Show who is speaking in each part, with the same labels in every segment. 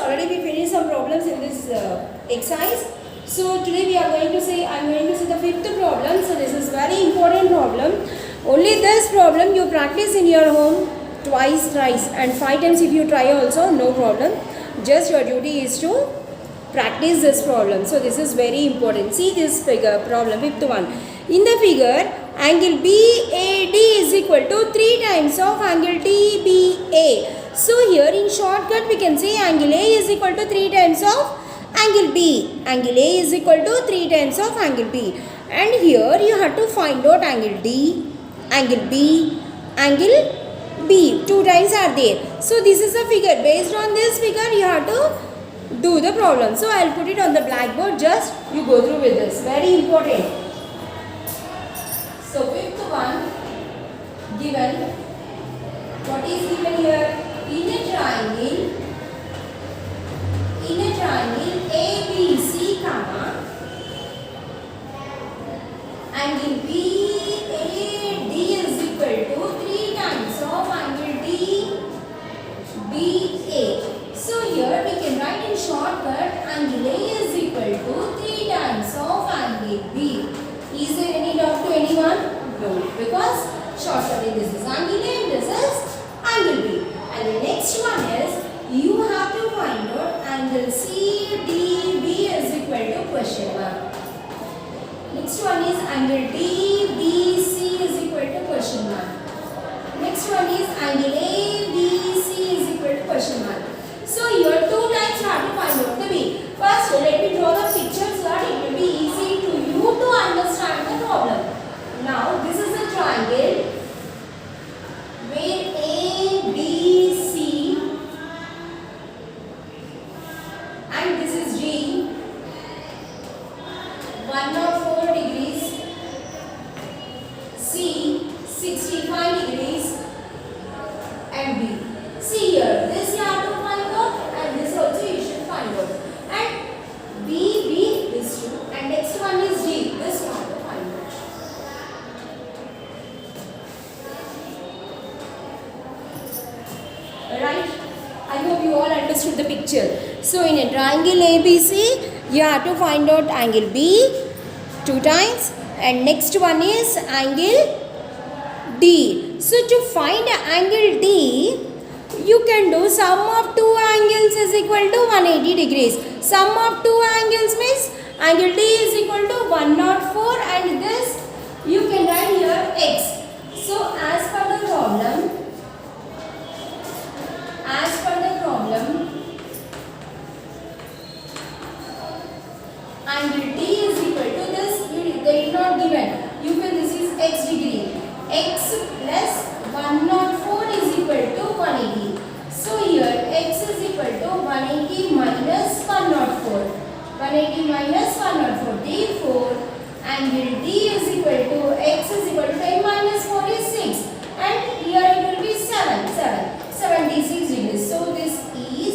Speaker 1: Already we finished some problems in this exercise. So today we are going to say, I am going to say the fifth problem. So this is very important problem. Only this problem you practice in your home twice, thrice and 5 times if you try also, no problem. Just your duty is to practice this problem. So this is very important. See this figure problem, fifth one. In the figure, angle BAD is equal to 3 times of angle TBA. So here in shortcut we can say angle A is equal to 3 times of angle B. Angle A is equal to 3 times of angle B. And here you have to find out angle D, angle B, angle B. 2 times are there. So this is a figure. Based on this figure you have to do the problem. So I will put it on the blackboard. Just you go through with this. Very important. So fifth one given. What is given here? In a triangle ABC, comma, angle BAD is equal to 3 times of angle DBA. So here we can write in shortcut angle A is equal to 3 times of angle B. Is there any doubt to anyone? No, because shortcut in this is angle A and this is angle B. And the next one is you have to find out angle CDB is equal to question mark. Next one is angle DBC is equal to question mark. Next one is angle ABC is equal to question mark. So here 2 times you have to find out the B. First let me draw the picture so that it will be easy to you to understand the problem. Now this is a triangle where ABC and this is G, 104 degrees, C, 65 degrees and B. See here, this you have to find out and this also you should find out. And B, this two, and next one is G, this you have to find out. Right? I hope you all understood the picture. So in a triangle ABC, you have to find out angle B 2 times and next one is angle D. So to find angle D, you can do sum of 2 angles is equal to 180 degrees. Sum of 2 angles means angle D is equal to 104 and this you can write here X. So as per the problem, angle D is equal to this, they did not given. You feel this is X degree. X plus 104 is equal to 180. So here X is equal to 180 minus 104. 180 minus 104. Therefore, angle D is equal to X is equal to 10 minus 4 is 6. And here it will be 76 degrees. So this is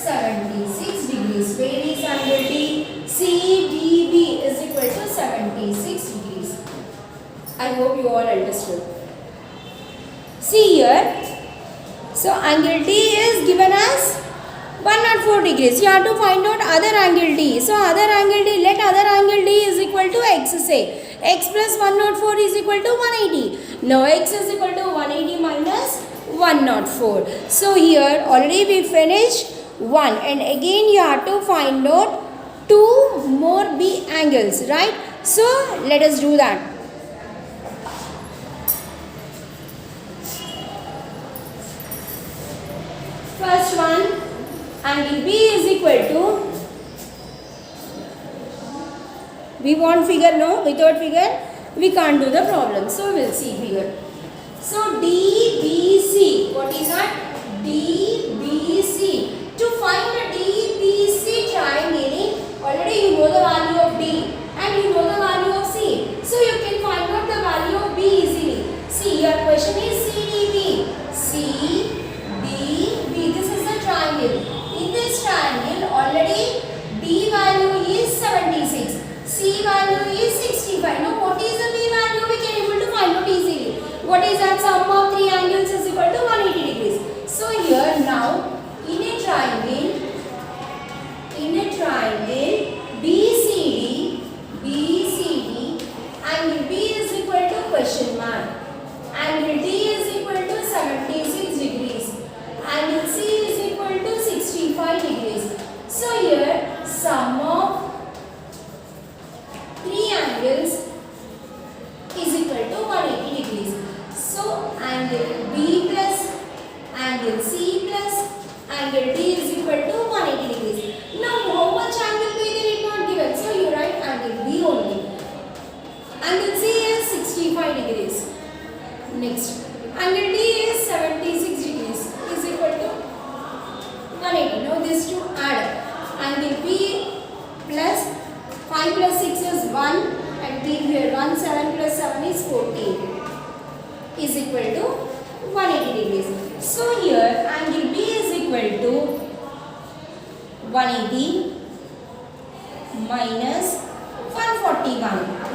Speaker 1: 76 degrees. Where is angle D? CDB is equal to 76 degrees. I hope you all understood. See here. So angle D is given as 104 degrees. You have to find out other angle D. So other angle D, let other angle D is equal to X say. X plus 104 is equal to 180. Now X is equal to 180 minus 104. So here already we finished 1 and again you have to find out 2 more B angles, right? So let us do that. First one, angle B is equal to, we want figure, no? Without figure we can't do the problem. So we will see figure. So DBC, what is that? DBC. To find the DBC triangle, already you know the value of D and you know the value of C. So you can find out the value of B easily. See, your question is CDB. CDB. This is a triangle. In this triangle, already D value is 76. C value is 65. Now, what is the B value? We can able to find out easily. What is that? Sum of 3 angles is equal to 180 degrees. So here now, in a triangle, want this to add. Angle B plus 5 plus 6 is 1 and keep here 1, 7 plus 7 is 14 is equal to 180 degrees. So here angle B is equal to 180 minus 141,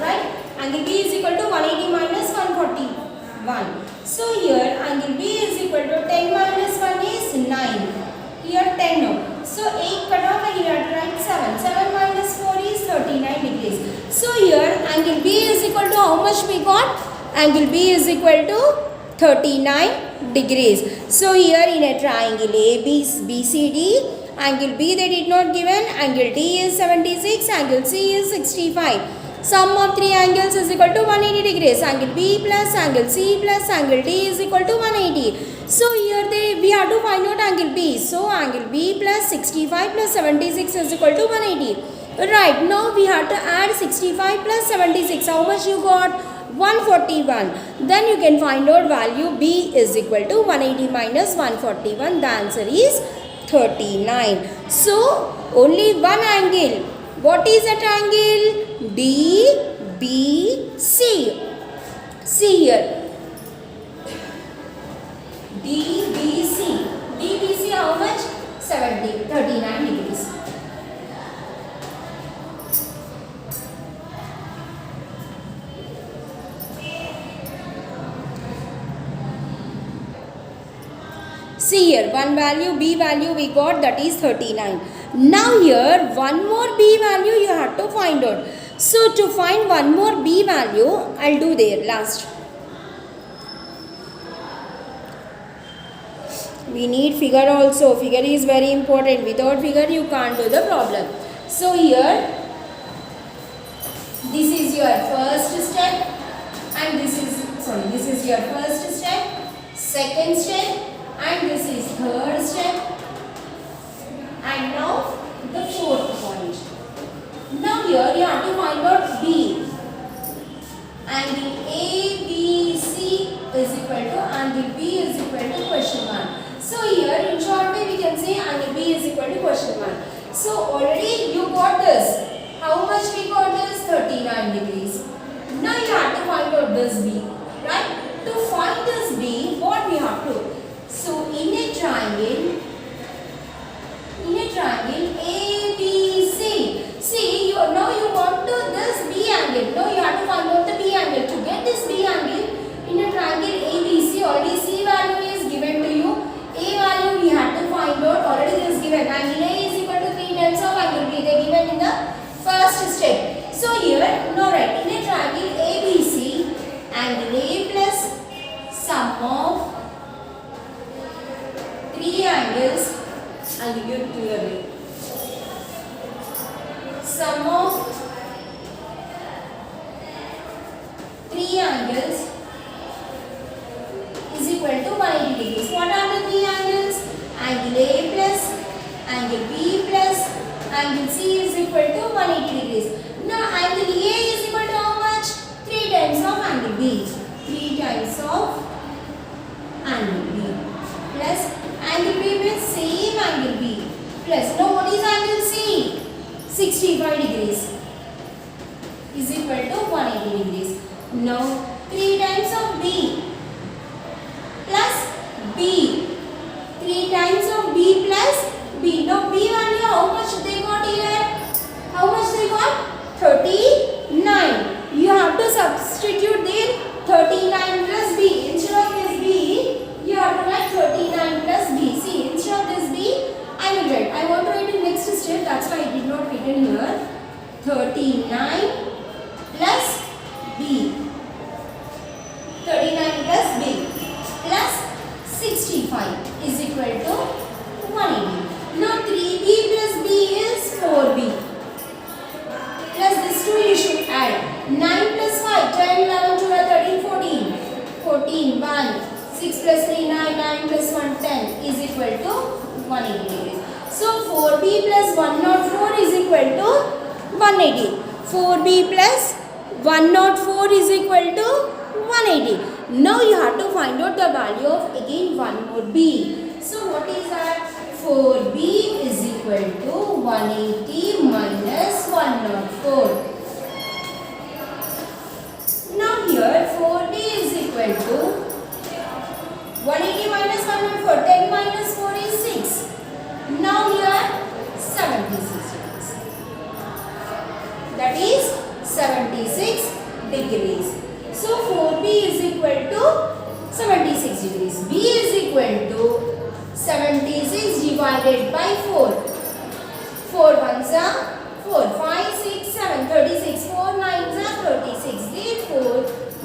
Speaker 1: right? Angle B is equal to 180 minus 141. So here angle B is equal to 10 minus 1 is 9. Here 10 no. So 8 cut off and you have to write 7. 7 minus 4 is 39 degrees. So here angle B is equal to how much we got? Angle B is equal to 39 degrees. So here in a triangle ABCD, angle B they did not given, angle D is 76, angle C is 65. Sum of three angles is equal to 180 degrees. Angle B plus angle C plus angle D is equal to 180. So here we have to find out angle B. So angle B plus 65 plus 76 is equal to 180. Right, now we have to add 65 plus 76. How much you got? 141. Then you can find out value B is equal to 180 minus 141. The answer is 39. So only one angle. What is that angle? DBC. See here. DBC. DBC how much? 39 degrees. See here, one value, B value we got, that is 39. Now here, one more B value you have to find out. So to find one more B value, I'll do there last. We need figure also. Figure is very important. Without figure, you can't do the problem. So here, this is your first step, and this is your first step, second step, and this is third step, and now the fourth point. Now here you have to find out B. Angle ABC is equal to angle B is equal to question mark. So here in short way we can say angle B is equal to question mark. So already you got this. How much we got this? 39 degrees. Now you have to find out this B, right? To find this B, what we have to? So in a triangle ABC, see now you got to this B angle. Now you have to find out the B angle. To get this B angle in a triangle ABC, already C value is given to you. A value we have to find out. Already this is given. Angle A is equal to 3 times of angle B. They are given in the first step. So here now write in a triangle ABC, angle A plus sum of three angles, I'll give you clearly. Sum of three angles is equal to 180 degrees. What are the three angles? Angle A plus, angle B plus, angle C is equal to 180 degrees. Now angle A is equal to how much? 3 times of angle B. 3 times of angle B plus angle B with same angle B plus, now what is angle C? 65 degrees is equal to 180 degrees. Now 3 times of B plus B. 3 times of B plus B. Now B value how much they got here? How much they got? 39. You have to substitute there 39 plus B. Instead of this B, you have to write 39 plus B. See, instead of this B, I will write. I want to write in next step. That's why I did not write in here. 39 plus B. 39 plus B plus 65 is equal to 180. Now 3B plus B is 4B. Plus this 2 you should add. 9 plus 5, 10, 11, 12, 13, 14. 14, 1. 6 plus 3, 9, 9 plus 1, 10 is equal to 180 degrees. So 4B plus 104 is equal to 180. 4B plus 104 is equal to 180. Now you have to find out the value of again one more B. So what is that? 4B is 180 minus 104. Now here 4b is equal to 180 minus 104. 10 minus 4 is 6. Now here 76 degrees. That is 76 degrees. So 4b is equal to 76 degrees. B is equal to 76 divided by 4. 4 ones are 4. 5, 6, 7. 36. 4 nines are 36. Therefore,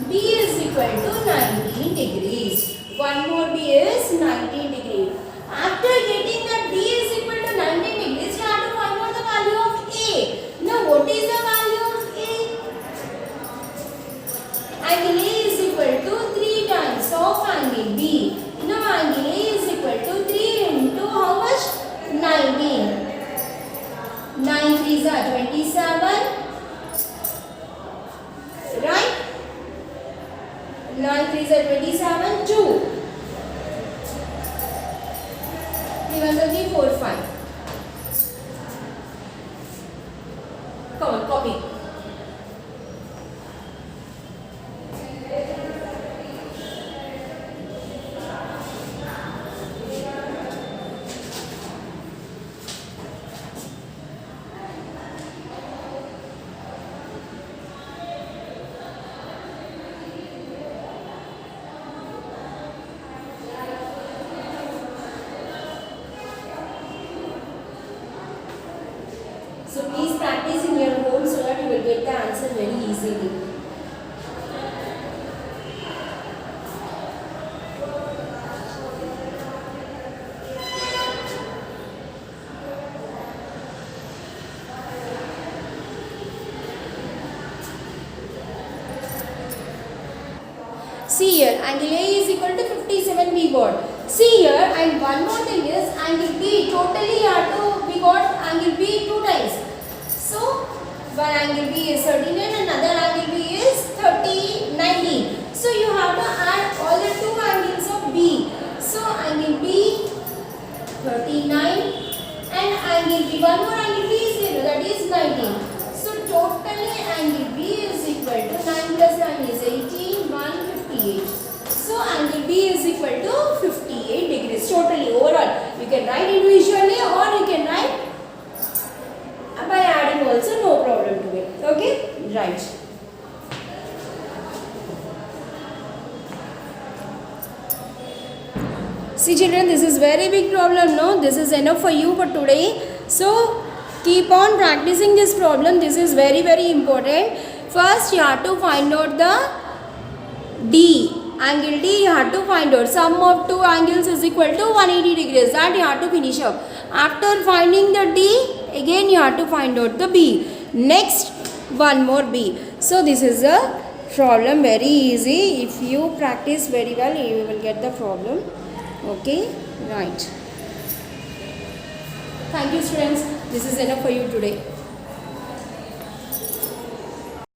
Speaker 1: B is equal to 19 degrees. One more B is 19 degrees. After getting that B is equal to 19 degrees, you have to find out the value of A. Now, what is the value of A? Angle A is equal to 3 times of angle B. Now, angle A is equal to 3 into how much? 19. 9 3s are 27. Right? 9 3s are 27. 2. 3 1s are 3, 4, 5. Come on, copy. So please practice in your home so that you will get the answer very easily. See here, angle A is equal to 57 we got. See here, and one more thing is angle B. Totally you have to, we got angle B 2 times. So, one angle B is 39 and another angle B is 19. So, you have to add all the two angles of B. So, angle B 39 and angle B, one more angle B is 0, that is 19. So, totally angle B is equal to 9 plus 9 is 18, 158. So, angle B is equal to 58 degrees totally overall. You can write individually or you can write by adding also, no problem to it. Okay? Right. See children, this is very big problem, no? This is enough for you for today. So, keep on practicing this problem. This is very, very important. First, you have to find out the D. Angle D you have to find out. Sum of two angles is equal to 180 degrees. That you have to finish up. After finding the D, again you have to find out the B. Next, one more B. So this is a problem very easy. If you practice very well, you will get the problem. Okay, right. Thank you students. This is enough for you today.